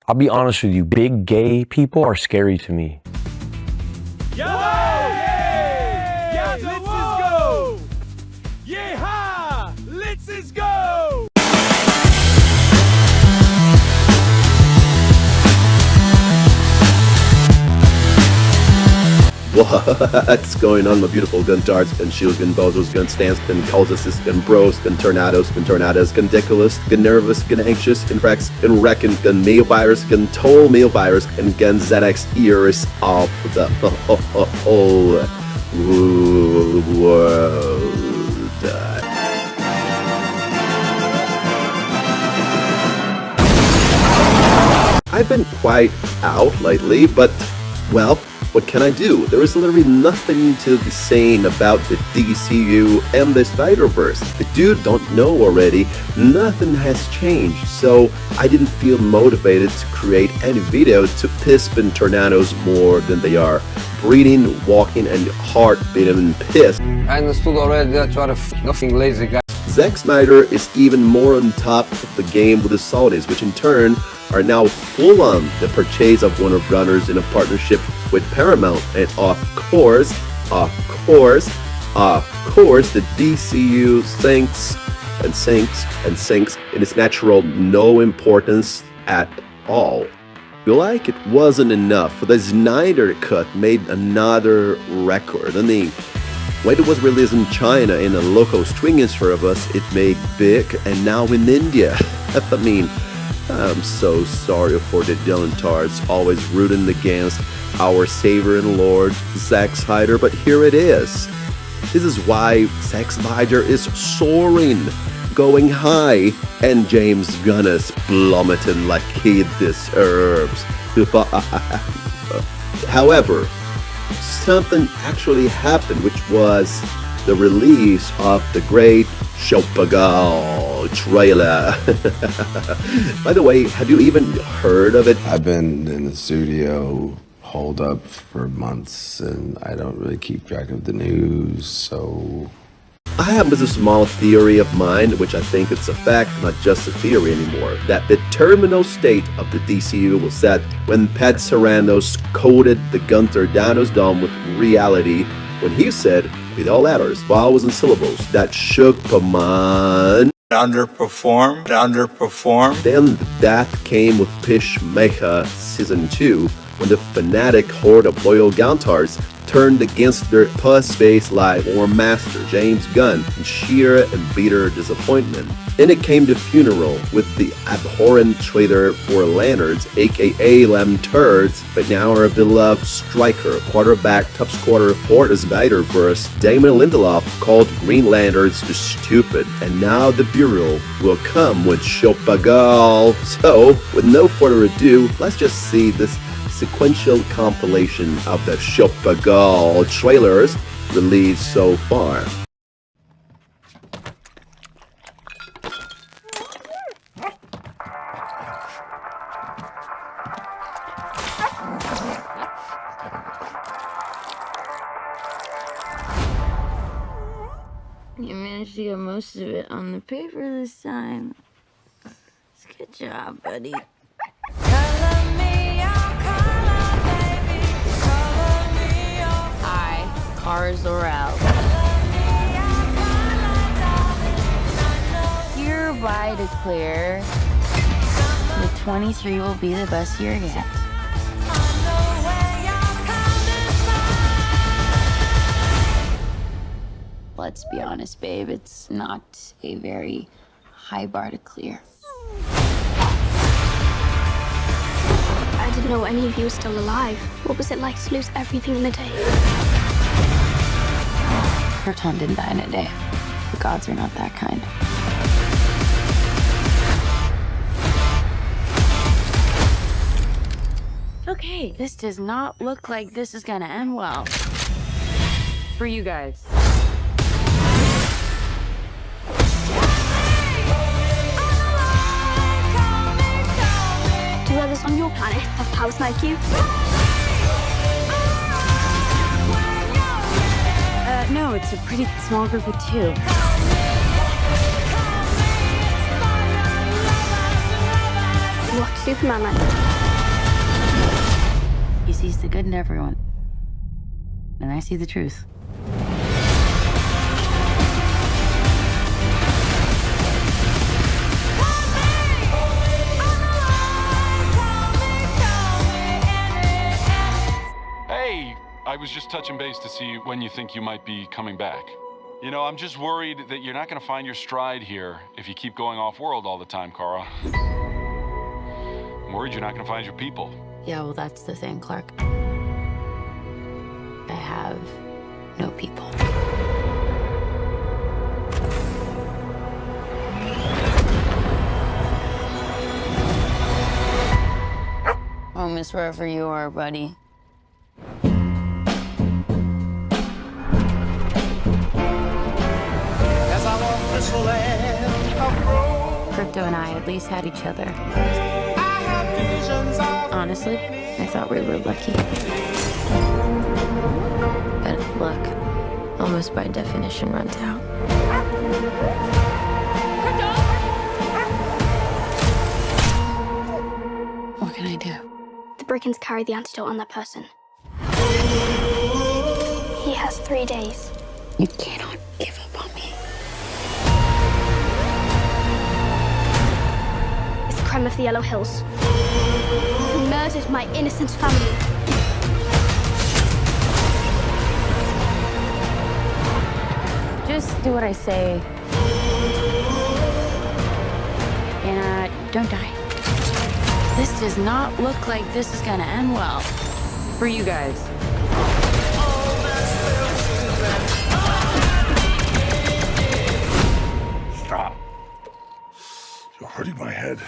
I'll be honest with you, big gay people are scary to me. Yo! Yeah! Let's go! Yeah! Let's go! What's going on, my beautiful gun darts and shields, gun bozos, gun stance, gun cultists, gun bros, gun tornadoes, gun ridiculous, gun nervous, gun anxious, gun rex, gun reckon, gun meal virus, gun total meal virus, and gun ZX ears of the whole world. I've been quite out lately, but, well, what can I do? There is literally nothing to be saying about the DCU and the Spider-Verse. If you don't know already, nothing has changed, so I didn't feel motivated to create any video to piss tornadoes more than they are. Breathing, walking, and heart beating piss. I understood already that you are a nothing lazy guy. Zack Snyder is even more on top of the game with the Saudis, which in turn are now full on the purchase of Warner Brothers in a partnership with Paramount, and of course, the DCU sinks in its natural no importance at all. Feel like it wasn't enough. The Snyder Cut made another record. I mean, when it was released in China in a local streaming service, it made big, and now in India. I mean, I'm so sorry for the Dylan-tards always rooting against our Savior and Lord, Zack Snyder, but here it is. This is why Zack Snyder is soaring, going high, and James Gunn is plummeting like he deserves. However, something actually happened, which was the release of the great SHUPAGURL trailer. By the way, have you even heard of it? I've been in the studio holed up for months and I don't really keep track of the news, so... I have this small theory of mine, which I think it's a fact, not just a theory anymore, that the terminal state of the DCU was set when Pat Sarandos coded the Gunther Thanos dome with reality when he said, with all letters, vowels and syllables, that SHUPAGURL underperformed. Then that came with Peacemaker Season 2, when the fanatic horde of loyal Guntards turned against their puss-based life or master, James Gunn, in sheer and bitter disappointment. Then it came to Funeral with the abhorrent traitor for Lanterns, aka Lem Turds, but now our beloved striker, quarterback, top scorer for the Spider-Verse, Damon Lindelof, called Green Lanterns stupid, and now the Bureau will come with SHUPAGURL. So, with no further ado, let's just see this sequential compilation of the SHUPAGURL trailers released so far. You managed to get most of it on the paper this time. Good job, buddy. Cars or out. Hereby declare the 23 will be the best year yet. Let's be honest, babe, it's not a very high bar to clear. I didn't know any of you were still alive. What was it like to lose everything in a day? Krypton didn't die in a day. The gods are not that kind. Okay, this does not look like this is gonna end well. For you guys. Do others on your planet have powers like you? No, it's a pretty small group of two. What's Superman like? sees the good in everyone. And I see the truth. Hey, I was just touching base to see when you think you might be coming back. You know, I'm just worried that you're not going to find your stride here if you keep going off-world all the time, Kara. I'm worried you're not going to find your people. Yeah, well, that's the thing, Clark. I have no people. Oh, miss wherever you are, buddy. Krypto and I at least had each other. Honestly, I thought we were lucky. But luck, almost by definition, runs out. What can I do? The brigands carry the antidote on that person. He has 3 days. You cannot give up on me. It's the crime of the Yellow Hills. Who murdered my innocent family. Just do what I say. And don't die. This does not look like this is gonna end well. For you guys. Stop. You're hurting my head.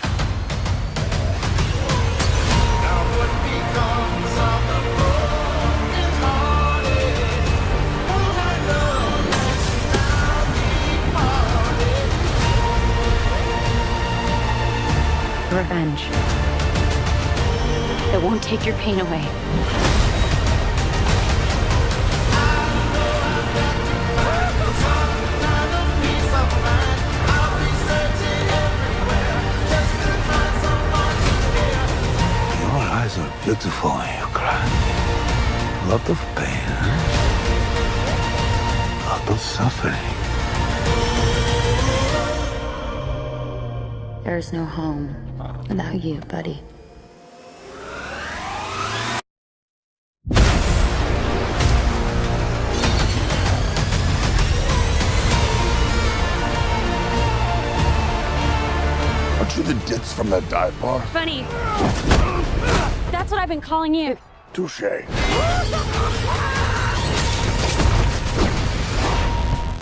Revenge. It won't take your pain away. Your eyes are beautiful when you cry. Lot of pain, huh? Lot of suffering. There's no home without you, buddy. Aren't you the ditz from that dive bar? Funny. That's what I've been calling you. Touché.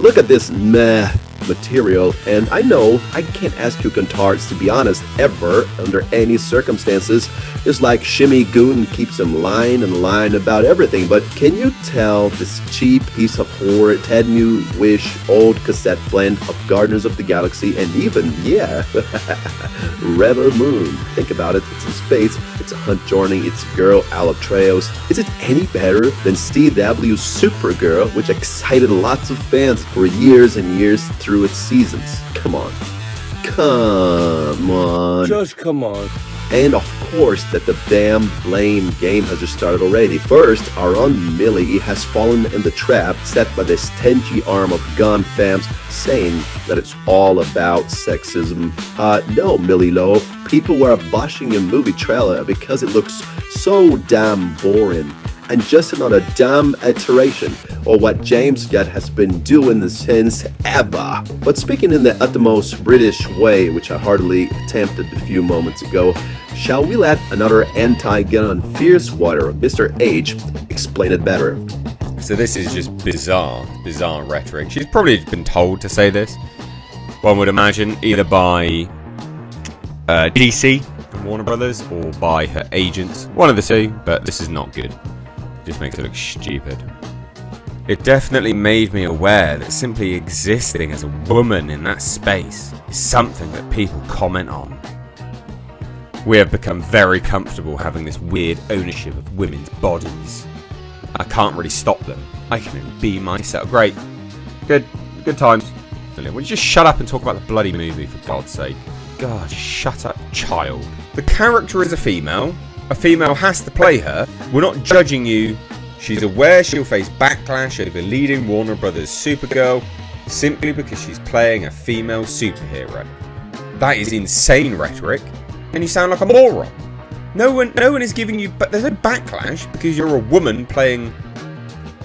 Look at this meh material, and I know I can't ask you Guntards to be honest ever under any circumstances. It's like Shimmy Goon keeps them lying and lying about everything, but can you tell this cheap piece of horror, Ted New Wish, old cassette blend of Guardians of the Galaxy and even, yeah, Rebel Moon? Think about it, it's in space, it's a hunt journey, it's a girl, Alotreos. Is it any better than CW's Supergirl, which excited lots of fans for years and years through its seasons? Come on. Come on. Just come on. And of course that the damn blame game has just started already. First, our own Millie has fallen in the trap set by this stingy arm of Gunn fans saying that it's all about sexism. No, Millie Loaf. People were bashing your movie trailer because it looks so damn boring. And just another damn iteration of what James Gunn has been doing since ever. But speaking in the utmost British way, which I heartily attempted a few moments ago, shall we let another anti-Gunn fierce warrior, Mr. H, explain it better? So this is just bizarre rhetoric. She's probably been told to say this, one would imagine, either by DC from Warner Brothers or by her agents. One of the two, but this is not good. Just makes it look stupid. It definitely made me aware that simply existing as a woman in that space is something that people comment on. We have become very comfortable having this weird ownership of women's bodies. I can't really stop them. I can only be myself. Great. Good times. Will you just shut up and talk about the bloody movie, for God's sake? God, shut up, child. The character is a female. A female has to play her, We're not judging you. She's aware she'll face backlash over leading Warner Brothers Supergirl simply because she's playing a female superhero. That is insane rhetoric, and you sound like a moron. No one is giving you, but there's no backlash because you're a woman playing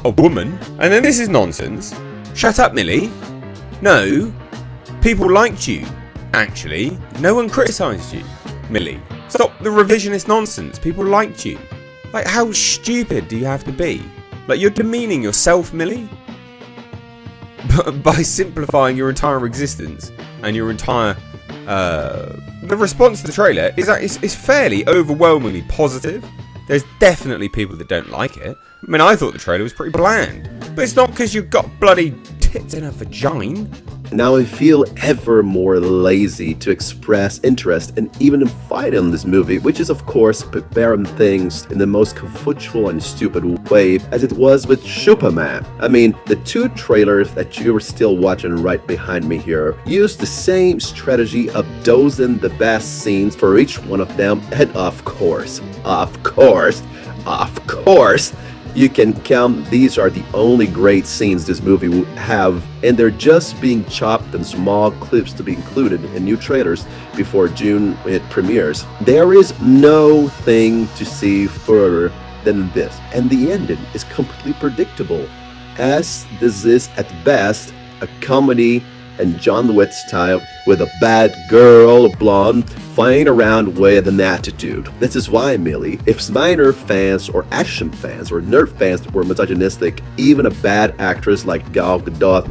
a woman. And then this is nonsense. Shut up, Millie. No, people liked you. Actually, no one criticised you, Millie. Stop the revisionist nonsense. People liked you. Like, how stupid do you have to be? Like, you're demeaning yourself, Millie, by simplifying your entire existence and your entire. The response to the trailer is that it's fairly overwhelmingly positive. There's definitely people that don't like it. I mean, I thought the trailer was pretty bland, but it's not because you've got bloody tits in a vagina. Now I feel ever more lazy to express interest and even fight in this movie, which is of course preparing things in the most conflictual and stupid way as it was with Superman. I mean, the two trailers that you are still watching right behind me here use the same strategy of dosing the best scenes for each one of them, and of course, you can count these are the only great scenes this movie will have, and they're just being chopped in small clips to be included in new trailers before June it premieres. There is no thing to see further than this, and the ending is completely predictable, as this is at best a comedy and John Wick style with a bad girl, blonde, flying around with an attitude. This is why, Millie, if SNYDER fans or action fans or nerd fans were misogynistic, even a bad actress like Gal Gadot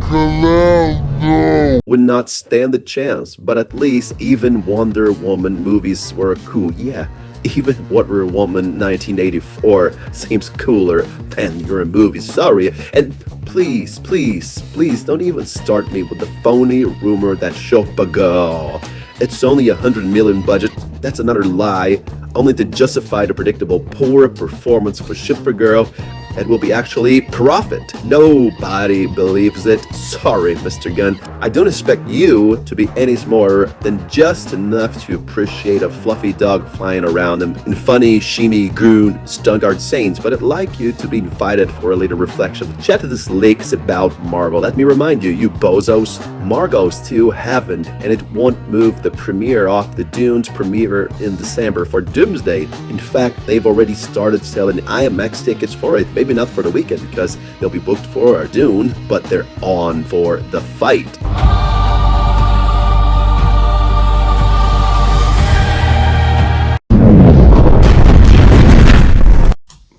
would not stand a chance. But at least even Wonder Woman movies were cool. Yeah, even Wonder Woman 1984 seems cooler than your movie. Sorry. And please don't even start me with the phony rumor that SHUPAGURL, it's only $100 million budget. That's another lie, only to justify the predictable poor performance for Supergirl and will be actually profit. Nobody believes it. Sorry, Mr. Gunn. I don't expect you to be any more than just enough to appreciate a fluffy dog flying around in funny Shimmy Goon stunt art scenes, but I'd like you to be invited for a later reflection. Chat to this leaks about Marvel. Let me remind you, you bozos, Margot's to heaven, and it won't move the premiere off the Dune's premiere in December for Doomsday. In fact, they've already started selling INKS tickets for it. Maybe not for the weekend because they'll be booked for Dune, but they're on for the fight.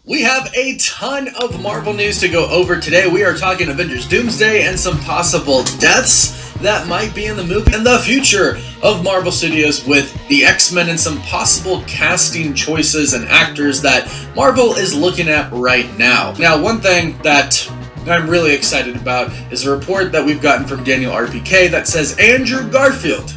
We have a ton of Marvel news to go over today. We are talking Avengers Doomsday and some possible deaths that might be in the movie, and the future of Marvel Studios with the X-Men and some possible casting choices and actors that Marvel is looking at right now. Now, one thing that I'm really excited about is a report that we've gotten from Daniel RPK that says Andrew Garfield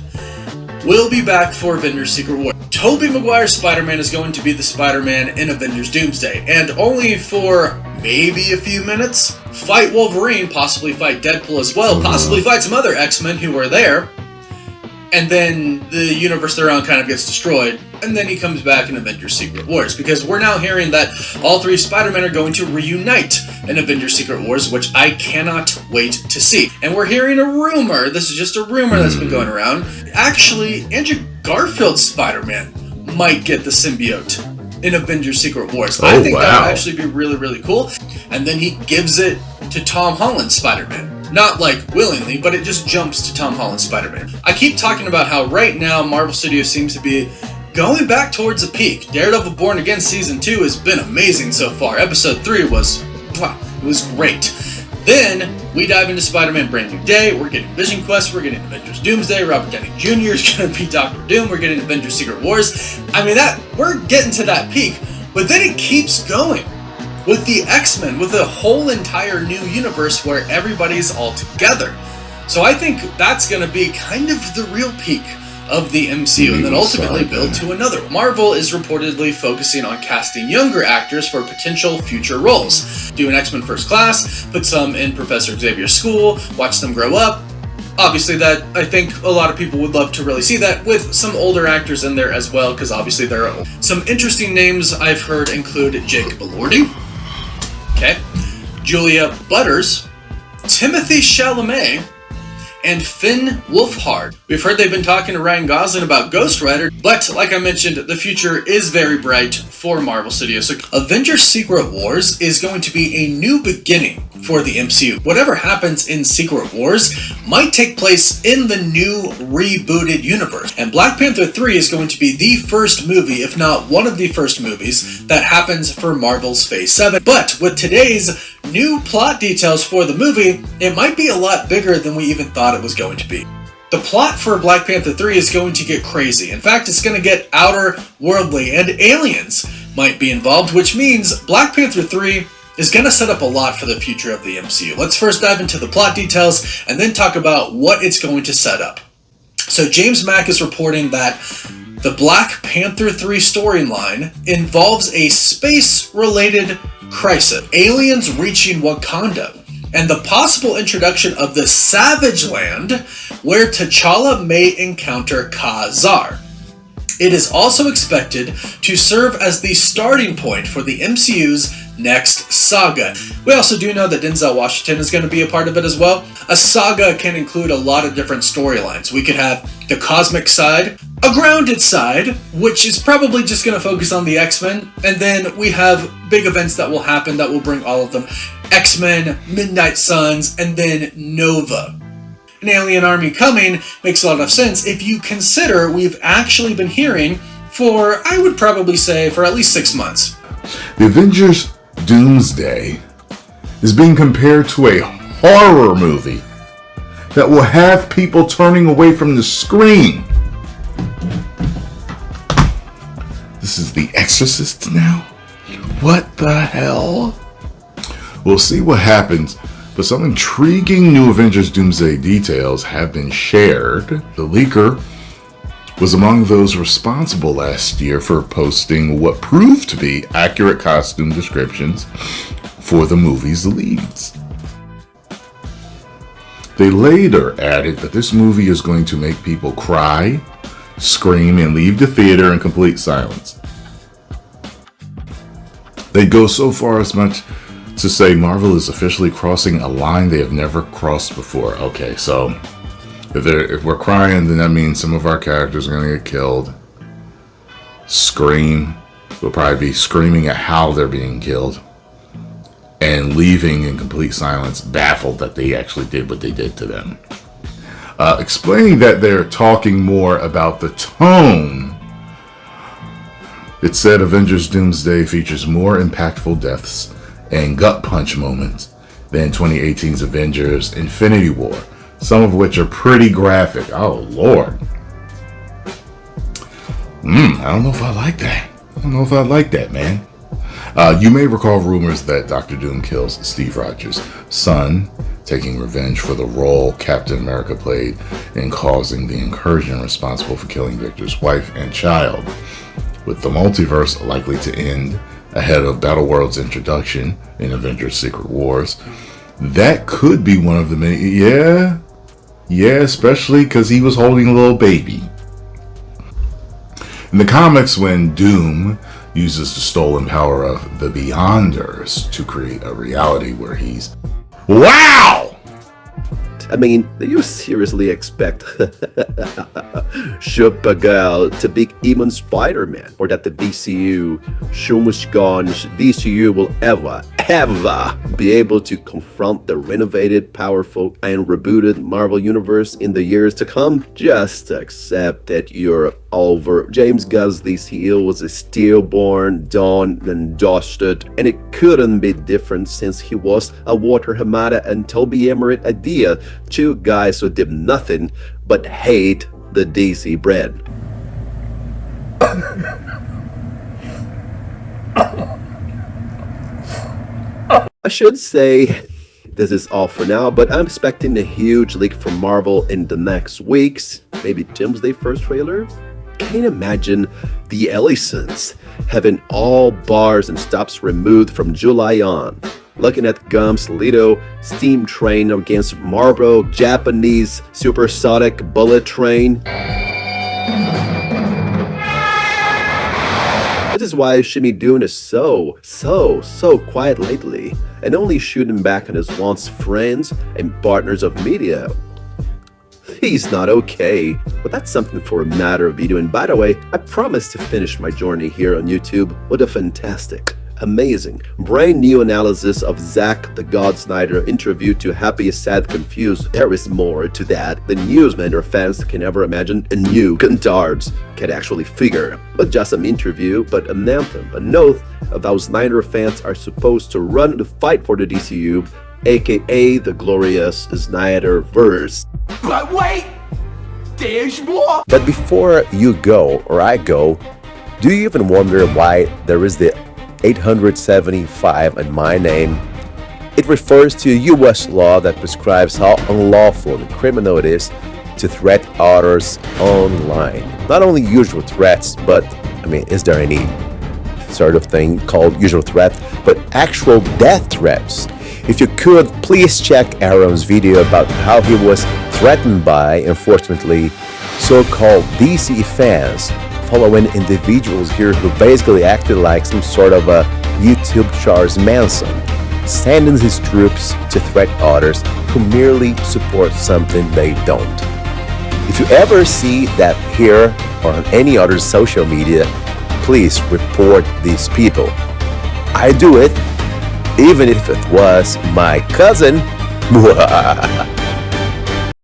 will be back for Avengers Secret War. Tobey Maguire's Spider-Man is going to be the Spider-Man in Avengers Doomsday, and only for maybe a few minutes, fight Wolverine, possibly fight Deadpool as well, possibly fight some other X-Men who were there, and then the universe they're on kind of gets destroyed, and then he comes back in Avengers Secret Wars, because we're now hearing that all three Spider-Men are going to reunite in Avengers Secret Wars, which I cannot wait to see. And we're hearing a rumor, this is just a rumor that's been going around, actually Andrew Garfield's Spider-Man might get the symbiote in Avengers Secret Wars. I think that would actually be really, really cool. And then he gives it to Tom Holland's Spider-Man. Not like willingly, but it just jumps to Tom Holland's Spider-Man. I keep talking about how right now Marvel Studios seems to be going back towards a peak. Daredevil Born Again Season 2 has been amazing so far. Episode 3 was, wow, it was great. Then we dive into Spider-Man Brand New Day. We're getting Vision Quest. We're getting Avengers Doomsday. Robert Downey Jr. is going to be Doctor Doom. We're getting Avengers Secret Wars. I mean, we're getting to that peak, but then it keeps going with the X-Men, with a whole entire new universe where everybody's all together. So I think that's going to be kind of the real peak of the MCU, and then ultimately build to another. Marvel is reportedly focusing on casting younger actors for potential future roles. Do an X-Men First Class, put some in Professor Xavier's school, watch them grow up, Obviously that, I think a lot of people would love to really see that with some older actors in there as well, because obviously there are some interesting names I've heard include Jacob Elordi, okay, Julia Butters, Timothy Chalamet, and Finn Wolfhard. We've heard they've been talking to Ryan Gosling about Ghost Rider, but like I mentioned, the future is very bright for Marvel Studios. So Avengers Secret Wars is going to be a new beginning for the MCU. Whatever happens in Secret Wars might take place in the new rebooted universe. And Black Panther 3 is going to be the first movie, if not one of the first movies, that happens for Marvel's Phase 7. But with today's new plot details for the movie, it might be a lot bigger than we even thought it was going to be. The plot for Black Panther 3 is going to get crazy. In fact, it's going to get outer worldly, and aliens might be involved, which means Black Panther 3 is going to set up a lot for the future of the MCU. Let's first dive into the plot details and then talk about what it's going to set up. So James Mack is reporting that the Black Panther 3 storyline involves a space-related crisis, aliens reaching Wakanda, and the possible introduction of the Savage Land, where T'Challa may encounter Ka-Zar. It is also expected to serve as the starting point for the MCU's next saga. We also do know that Denzel Washington is going to be a part of it as well. A saga can include a lot of different storylines. We could have the cosmic side, a grounded side, which is probably just going to focus on the X-Men, and then we have big events that will happen that will bring all of them. X-Men, Midnight Suns, and then Nova. An alien army coming makes a lot of sense if you consider we've actually been hearing for, I would probably say, for at least 6 months. The Avengers Doomsday is being compared to a horror movie that will have people turning away from the screen. This is The Exorcist now? What the hell? We'll see what happens, but some intriguing new Avengers Doomsday details have been shared. The leaker was among those responsible last year for posting what proved to be accurate costume descriptions for the movie's leads. They later added that this movie is going to make people cry, scream, and leave the theater in complete silence. They go so far as much to say Marvel is officially crossing a line they have never crossed before. Okay, so if we're crying, then that means some of our characters are going to get killed. Scream. We'll probably be screaming at how they're being killed. And leaving in complete silence, baffled that they actually did what they did to them. Explaining that they're talking more about the tone. It said Avengers Doomsday features more impactful deaths and gut punch moments than 2018's Avengers Infinity War, some of which are pretty graphic. Oh Lord. I don't know if I like that. I don't know if I like that, man. You may recall rumors that Dr. Doom kills Steve Rogers' son, taking revenge for the role Captain America played in causing the incursion responsible for killing Victor's wife and child. With the multiverse likely to end ahead of Battleworld's introduction in Avengers Secret Wars, that could be one of the many. Yeah, especially because he was holding a little baby. In the comics, when Doom uses the stolen power of the Beyonders to create a reality where he's... Wow! I mean, do you seriously expect Supergirl to beat even Spiderman? Or that the DCU, SHIMMY GOON DCU will ever be able to confront the renovated, powerful, and rebooted Marvel Universe in the years to come? Just accept that you're over. James Gunn's DCU was a stillborn, done and dusted, and it couldn't be different since he was a Walter Hamada and Toby Emmerich idea, two guys who did nothing but hate the DC bread. I should say this is all for now, but I'm expecting a huge leak from Marvel in the next weeks, maybe Doomsday first trailer. Can you imagine the Ellisons having all bars and stops removed from July on? looking at Gunn's little steam train against Marvel Japanese supersonic bullet train. This is why Shimmy Goon is so quiet lately, and only shooting back on his once friends and partners of media. He's not okay, but that's something for a matter of video. And by the way, I promise to finish my journey here on YouTube with a fantastic, amazing, brand new analysis of Zack the God Snyder interview to Happy, Sad, Confused. There is more to that than newsmen or fans can ever imagine and you contards can actually figure. Not just an interview, but an anthem, a note of how Snyder fans are supposed to run the fight for the DCU, aka the glorious Snyderverse. But wait, there's more. But before you go, or I go, do you even wonder why there is the 875 in my name? It refers to a US law that prescribes how unlawful and criminal it is to threat others online. Not only usual threats, but, is there any sort of thing called usual threat, but actual death threats? If you could, please check Aaron's video about how he was threatened by, unfortunately, so-called DC fans, following individuals here who basically acted like some sort of a YouTube Charles Manson, sending his troops to threat others who merely support something they don't. If you ever see that here or on any other social media, please report these people. I do it, even if it was my cousin.